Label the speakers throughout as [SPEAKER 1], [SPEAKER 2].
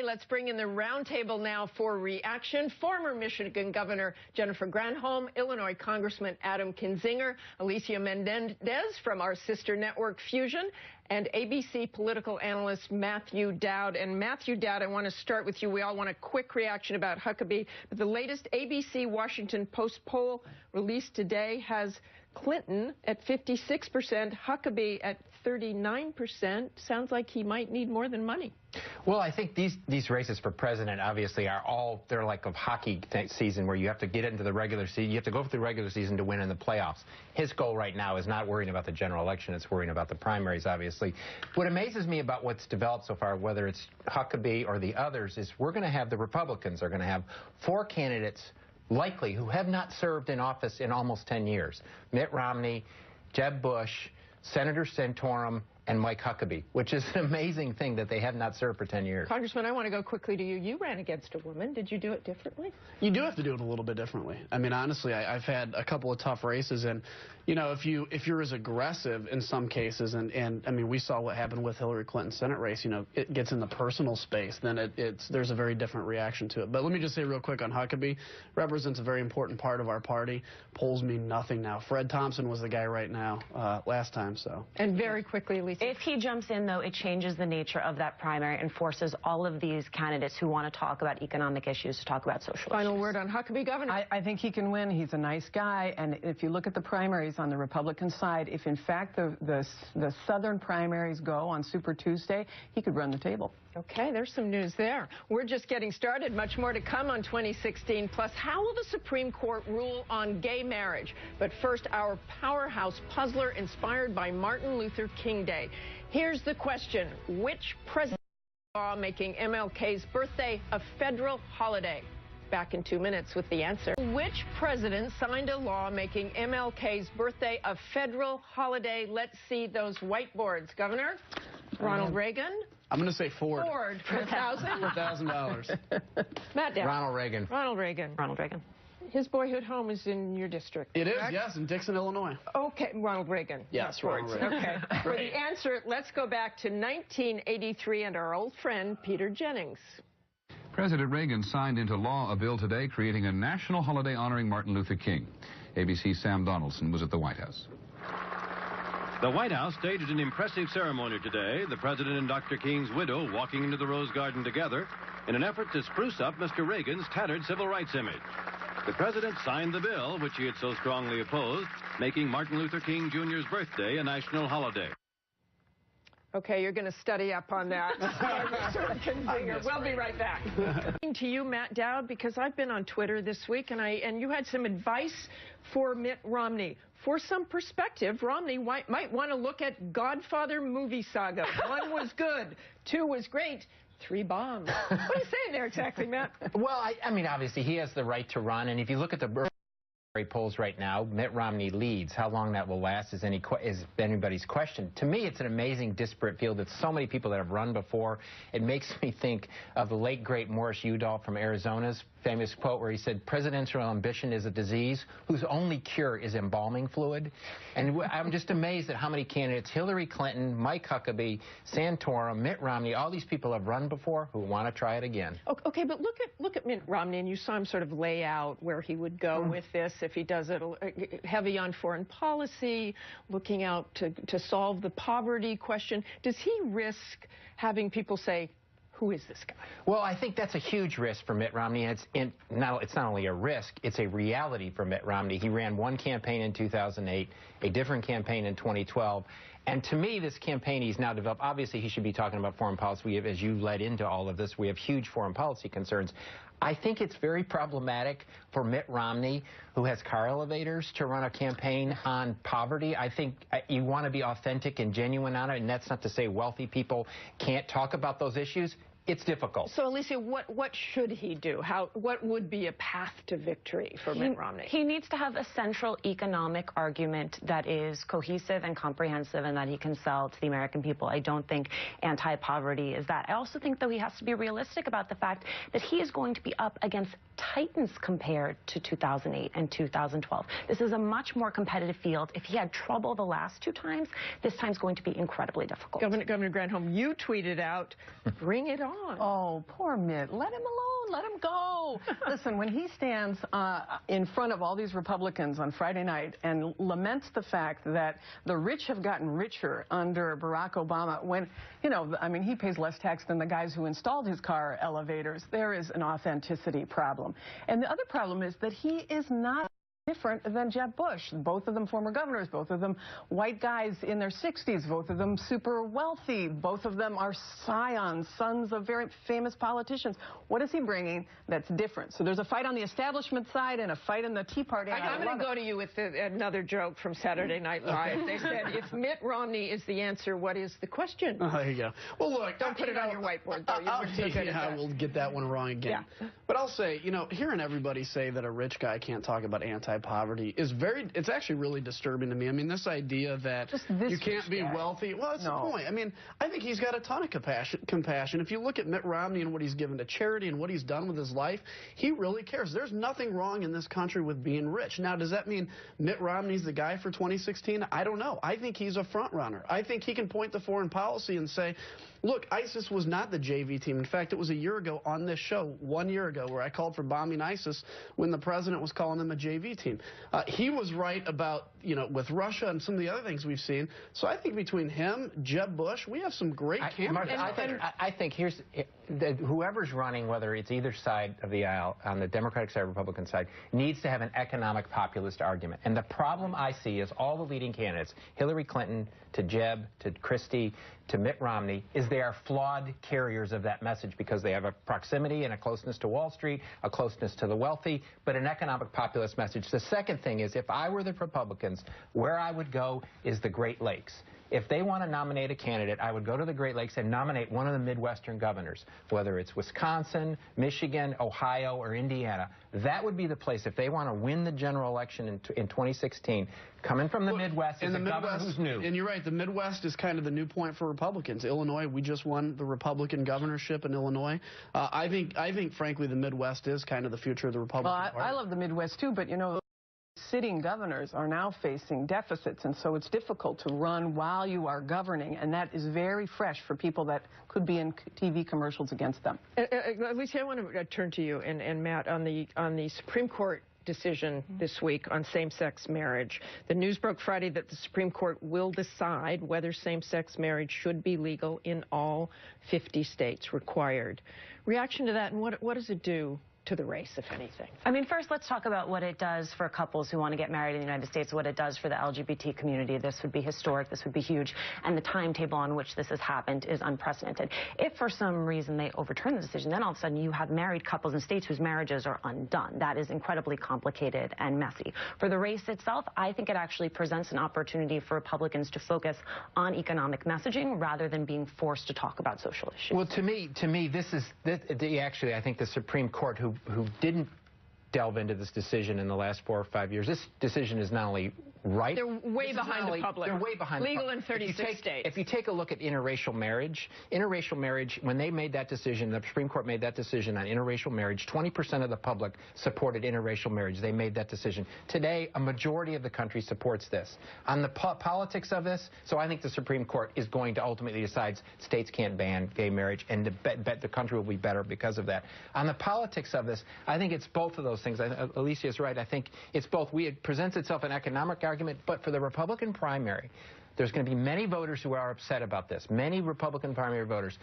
[SPEAKER 1] let's bring in the roundtable now for reaction. Former Michigan Governor Jennifer Granholm, Illinois Congressman Adam Kinzinger, Alicia Mendez from our sister network Fusion, and ABC political analyst Matthew Dowd. And Matthew Dowd, I want to start with you. We all want a quick reaction about Huckabee. But the latest ABC Washington Post poll released today has Clinton at 56%, Huckabee at 39%. Sounds like he might need more than money.
[SPEAKER 2] Well, I think these races for president obviously are all, they're like a hockey season where you have to get into the regular season. You have to go through the regular season to win in the playoffs. His goal right now is not worrying about the general election. It's worrying about the primaries, obviously. What amazes me about what's developed so far, whether it's Huckabee or the others, is we're going to have the Republicans are going to have 4 candidates likely who have not served in office in almost 10 years. Mitt Romney, Jeb Bush, Senator Santorum, and Mike Huckabee, which is an amazing thing that they have not served for 10 years.
[SPEAKER 1] Congressman, I want to go quickly to you. You ran against a woman. Did you do it differently?
[SPEAKER 3] You do have to do it a little bit differently. I mean, honestly, I've had a couple of tough races, and you know, if you're as aggressive in some cases, and I mean, we saw what happened with Hillary Clinton's Senate race. You know, it gets in the personal space, then there's a very different reaction to it. But let me just say real quick on Huckabee, represents a very important part of our party. Polls mean nothing now. Fred Thompson was the guy right now last time, so.
[SPEAKER 1] And very quickly, Lisa.
[SPEAKER 4] If he jumps in, though, it changes the nature of that primary and forces all of these candidates who want to talk about economic issues to talk about social issues.
[SPEAKER 1] Final word on Huckabee, Governor.
[SPEAKER 5] I think he can win. He's a nice guy. And if you look at the primaries on the Republican side, if in fact the southern primaries go on Super Tuesday, he could run the table.
[SPEAKER 1] Okay, there's some news there. We're just getting started. Much more to come on 2016. Plus, how will the Supreme Court rule on gay marriage? But first, our powerhouse puzzler inspired by Martin Luther King Day. Here's the question. Which president law making MLK's birthday a federal holiday? Back in 2 minutes with the answer. Which president signed a law making MLK's birthday a federal holiday? Let's see those whiteboards. Governor? Ronald Reagan?
[SPEAKER 3] I'm going to say Ford.
[SPEAKER 1] Ford for $1,000?
[SPEAKER 3] For $1,000.
[SPEAKER 1] Matt Dowd.
[SPEAKER 2] Ronald Reagan.
[SPEAKER 1] Ronald Reagan.
[SPEAKER 4] Ronald Reagan.
[SPEAKER 1] His boyhood home is in your district.
[SPEAKER 3] It
[SPEAKER 1] correct?
[SPEAKER 3] is, yes, in Dixon, Illinois.
[SPEAKER 1] Okay, Ronald Reagan.
[SPEAKER 3] Yes, Ronald Reagan.
[SPEAKER 1] Okay. For the answer, let's go back to 1983 and our old friend Peter Jennings.
[SPEAKER 6] President Reagan signed into law a bill today creating a national holiday honoring Martin Luther King. ABC's Sam Donaldson was at the White House.
[SPEAKER 7] The White House staged an impressive ceremony today, the President and Dr. King's widow walking into the Rose Garden together in an effort to spruce up Mr. Reagan's tattered civil rights image. The President signed the bill, which he had so strongly opposed, making Martin Luther King Jr.'s birthday a national holiday.
[SPEAKER 1] Okay, you're going to study up on that. We'll be right back. To you, Matt Dowd, because I've been on Twitter this week, and you had some advice for Mitt Romney. For some perspective, Romney might want to look at Godfather movie saga. 1 was good, 2 was great, 3 bombs. What are you saying there exactly, Matt?
[SPEAKER 2] Well, I mean, obviously, he has the right to run, and if you look at the polls right now, Mitt Romney leads. How long that will last is anybody's question. To me, it's an amazing disparate field. It's so many people that have run before. It makes me think of the late, great Morris Udall from Arizona's famous quote where he said, presidential ambition is a disease whose only cure is embalming fluid. And I'm just amazed at how many candidates, Hillary Clinton, Mike Huckabee, Santorum, Mitt Romney, all these people have run before who want to try it again.
[SPEAKER 1] Okay, but look at Mitt Romney, and you saw him sort of lay out where he would go with this if he does it. Heavy on foreign policy, looking out to solve the poverty question. Does he risk having people say, who is this guy?
[SPEAKER 2] Well, I think that's a huge risk for Mitt Romney, and it's not only a risk, it's a reality for Mitt Romney. He ran one campaign in 2008, a different campaign in 2012, and to me, this campaign he's now developed, obviously he should be talking about foreign policy. We have, as you led into all of this, we have huge foreign policy concerns. I think it's very problematic for Mitt Romney, who has car elevators, to run a campaign on poverty. I think you want to be authentic and genuine on it, and that's not to say wealthy people can't talk about those issues. It's difficult.
[SPEAKER 1] So, Alicia, what should he do? What would be a path to victory for Mitt Romney?
[SPEAKER 4] He needs to have a central economic argument that is cohesive and comprehensive and that he can sell to the American people. I don't think anti-poverty is that. I also think, though, he has to be realistic about the fact that he is going to be up against titans compared to 2008 and 2012. This is a much more competitive field. If he had trouble the last 2 times, this time's going to be incredibly difficult.
[SPEAKER 1] Governor Granholm, you tweeted out, bring it on. on.
[SPEAKER 5] Oh, poor Mitt. Let him alone. Let him go. Listen, when he stands in front of all these Republicans on Friday night and laments the fact that the rich have gotten richer under Barack Obama, when, you know, I mean, he pays less tax than the guys who installed his car elevators, there is an authenticity problem. And the other problem is that he is not different than Jeb Bush. Both of them former governors, both of them white guys in their 60s, both of them super wealthy, both of them are scions, sons of very famous politicians. What is he bringing that's different? So there's a fight on the establishment side and a fight in the Tea Party.
[SPEAKER 1] I'm going to go to you with another joke from Saturday Night Live. They said, if Mitt Romney is the answer, what is the question?
[SPEAKER 3] Oh, there you go. Well, look,
[SPEAKER 1] don't put it on your whiteboard, though.
[SPEAKER 3] Yeah, we'll get that one wrong again. Yeah. But I'll say, you know, hearing everybody say that a rich guy can't talk about anti-poverty is it's actually really disturbing to me. I mean, this idea that you can't be wealthy, well, that's the point. I mean, I think he's got a ton of compassion. If you look at Mitt Romney and what he's given to charity and what he's done with his life, he really cares. There's nothing wrong in this country with being rich. Now, does that mean Mitt Romney's the guy for 2016? I don't know. I think he's a front runner. I think he can point to foreign policy and say, look, ISIS was not the JV team. In fact, it was a year ago on this show, 1 year ago, where I called for bombing ISIS when the president was calling them a JV team. He was right about, you know, with Russia and some of the other things we've seen. So I think between him, Jeb Bush, we have some great candidates.
[SPEAKER 2] I think whoever's running, whether it's either side of the aisle, on the Democratic side or Republican side, needs to have an economic populist argument. And the problem I see is all the leading candidates, Hillary Clinton to Jeb to Christie to Mitt Romney, is they are flawed carriers of that message because they have a proximity and a closeness to Wall Street, a closeness to the wealthy, but an economic populist message. The second thing is, if I were the Republicans, where I would go is the Great Lakes. If they want to nominate a candidate, I would go to the Great Lakes and nominate one of the Midwestern governors, whether it's Wisconsin, Michigan, Ohio, or Indiana. That would be the place if they want to win the general election in 2016. Coming from the Midwest is a governor who's new.
[SPEAKER 3] And you're right, the Midwest is kind of the new point for Republicans. Illinois, we just won the Republican governorship in Illinois. I think, frankly, the Midwest is kind of the future of the Republican Party.
[SPEAKER 5] I love the Midwest, too, but, you know, sitting governors are now facing deficits, and so it's difficult to run while you are governing, and that is very fresh for people that could be in TV commercials against them.
[SPEAKER 1] Alicia, I want to turn to you and Matt on the Supreme Court decision this week on same-sex marriage. The news broke Friday that the Supreme Court will decide whether same-sex marriage should be legal in all 50 states required. Reaction to that, and what does it do to the race, if anything?
[SPEAKER 4] I mean, first, let's talk about what it does for couples who want to get married in the United States, what it does for the LGBT community. This would be historic. This would be huge. And the timetable on which this has happened is unprecedented. If for some reason they overturn the decision, then all of a sudden you have married couples in states whose marriages are undone. That is incredibly complicated and messy. For the race itself, I think it actually presents an opportunity for Republicans to focus on economic messaging rather than being forced to talk about social issues.
[SPEAKER 2] Well, to me, actually, I think the Supreme Court, who didn't delve into this decision in the last 4 or 5 years. This decision is not only right.
[SPEAKER 1] They're way behind the public.
[SPEAKER 2] They're way behind
[SPEAKER 1] Legal
[SPEAKER 2] the public.
[SPEAKER 1] in 36 states.
[SPEAKER 2] If you take a look at interracial marriage, when they made that decision, the Supreme Court made that decision on interracial marriage, 20% of the public supported interracial marriage. They made that decision. Today, a majority of the country supports this. On the politics of this, so I think the Supreme Court is going to ultimately decide states can't ban gay marriage, and the country will be better because of that. On the politics of this, I think it's both of those things. Alicia is right. I think it's both. It presents itself an economic argument, but for the Republican primary, there's going to be many voters who are upset about this, many Republican primary voters.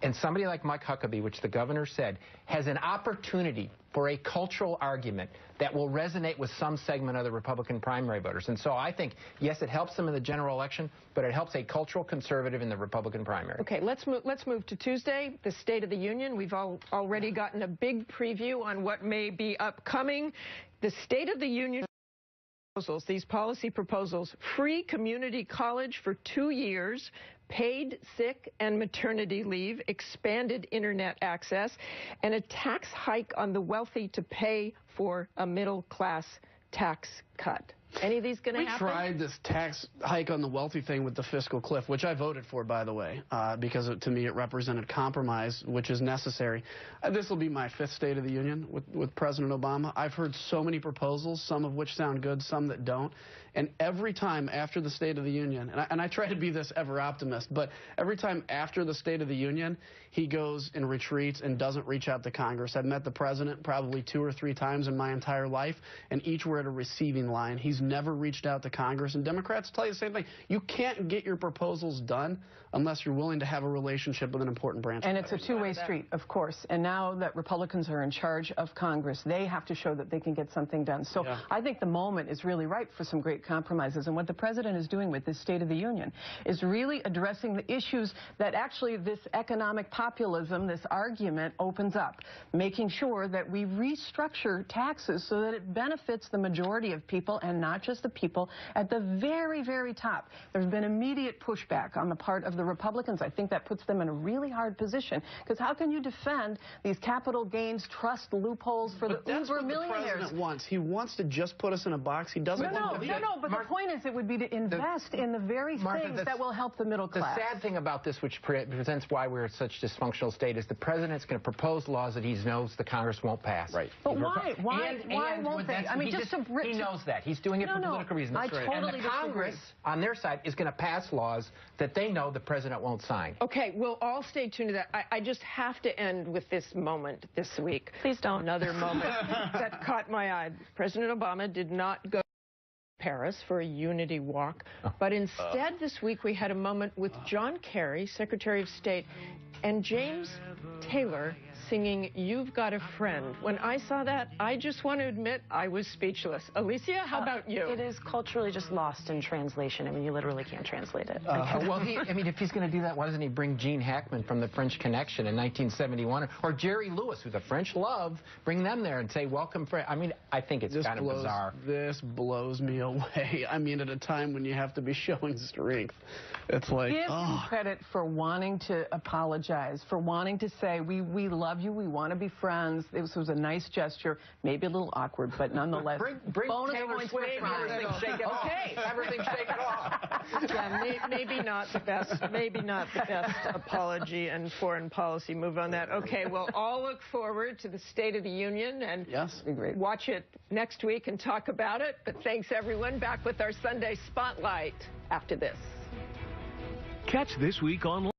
[SPEAKER 2] And somebody like Mike Huckabee, which the governor said, has an opportunity for a cultural argument that will resonate with some segment of the Republican primary voters. And so I think, yes, it helps them in the general election, but it helps a cultural conservative in the Republican primary.
[SPEAKER 1] Okay, let's move to Tuesday, the State of the Union. We've already gotten a big preview on what may be upcoming. The State of the Union proposals, these policy proposals: free community college for 2 years, paid sick and maternity leave, expanded internet access, and a tax hike on the wealthy to pay for a middle-class tax cut. Any of these going to happen?
[SPEAKER 3] We tried this tax hike on the wealthy thing with the fiscal cliff, which I voted for, by the way, because to me it represented compromise, which is necessary. This will be my 5th State of the Union with President Obama. I've heard so many proposals, some of which sound good, some that don't. And every time after the State of the Union, and I try to be this ever optimist, but every time after the State of the Union, he goes and retreats and doesn't reach out to Congress. I've met the president probably 2 or 3 times in my entire life, and each were at a receiving line. He's never reached out to Congress, and Democrats tell you the same thing. You can't get your proposals done unless you're willing to have a relationship with an important branch.
[SPEAKER 5] And it's a two-way street, of course. And now that Republicans are in charge of Congress, they have to show that they can get something done. So yeah. I think the moment is really ripe for some great compromises. And what the president is doing with this State of the Union is really addressing the issues that actually this economic populism, this argument opens up, making sure that we restructure taxes so that it benefits the majority of people and not just the people at the very, very top. There's been immediate pushback on the part of the Republicans. I think that puts them in a really hard position, because how can you defend these capital gains trust loopholes for the uber millionaires?
[SPEAKER 3] The president wants. He wants to just put us in a box. He doesn't want to.
[SPEAKER 5] No, but the point is it would be to invest in the very things that will help the middle class.
[SPEAKER 2] The sad thing about this, which presents why we're in such a dysfunctional state, is the president's going to propose laws that he knows the Congress won't pass.
[SPEAKER 3] Right.
[SPEAKER 5] But why? Why won't they? I mean,
[SPEAKER 2] he knows that. He's doing it for political reasons.
[SPEAKER 5] I totally
[SPEAKER 2] and the Congress, on their side, is going to pass laws that they know the president won't sign.
[SPEAKER 1] Okay, we'll all stay tuned to that. I just have to end with this moment this week.
[SPEAKER 4] Please don't.
[SPEAKER 1] Another moment that caught my eye. President Obama did not go to Paris for a unity walk, but instead this week we had a moment with John Kerry, Secretary of State, and James Taylor singing "You've Got a Friend." When I saw that, I just want to admit I was speechless. Alicia, how about you?
[SPEAKER 4] It is culturally just lost in translation. I mean, you literally can't translate it.
[SPEAKER 2] Well, I mean, if he's going to do that, why doesn't he bring Gene Hackman from the French Connection in 1971, or Jerry Lewis, who the French love, bring them there and say, "Welcome, friend." I mean, I think it's kind of bizarre.
[SPEAKER 3] This blows me away. I mean, at a time when you have to be showing strength, it's like,
[SPEAKER 5] give him credit for wanting to apologize, for wanting to say, we love you, we want to be friends. This was a nice gesture, maybe a little awkward, but nonetheless.
[SPEAKER 2] Bring Taylor Swift. Everything shake it off. Okay, everything shake it off.
[SPEAKER 1] Yeah, maybe not the best. Maybe not the best apology and foreign policy move on that. Okay, we'll all look forward to the State of the Union and watch it next week and talk about it. But thanks, everyone. Back with our Sunday Spotlight after this.
[SPEAKER 8] Catch This Week online.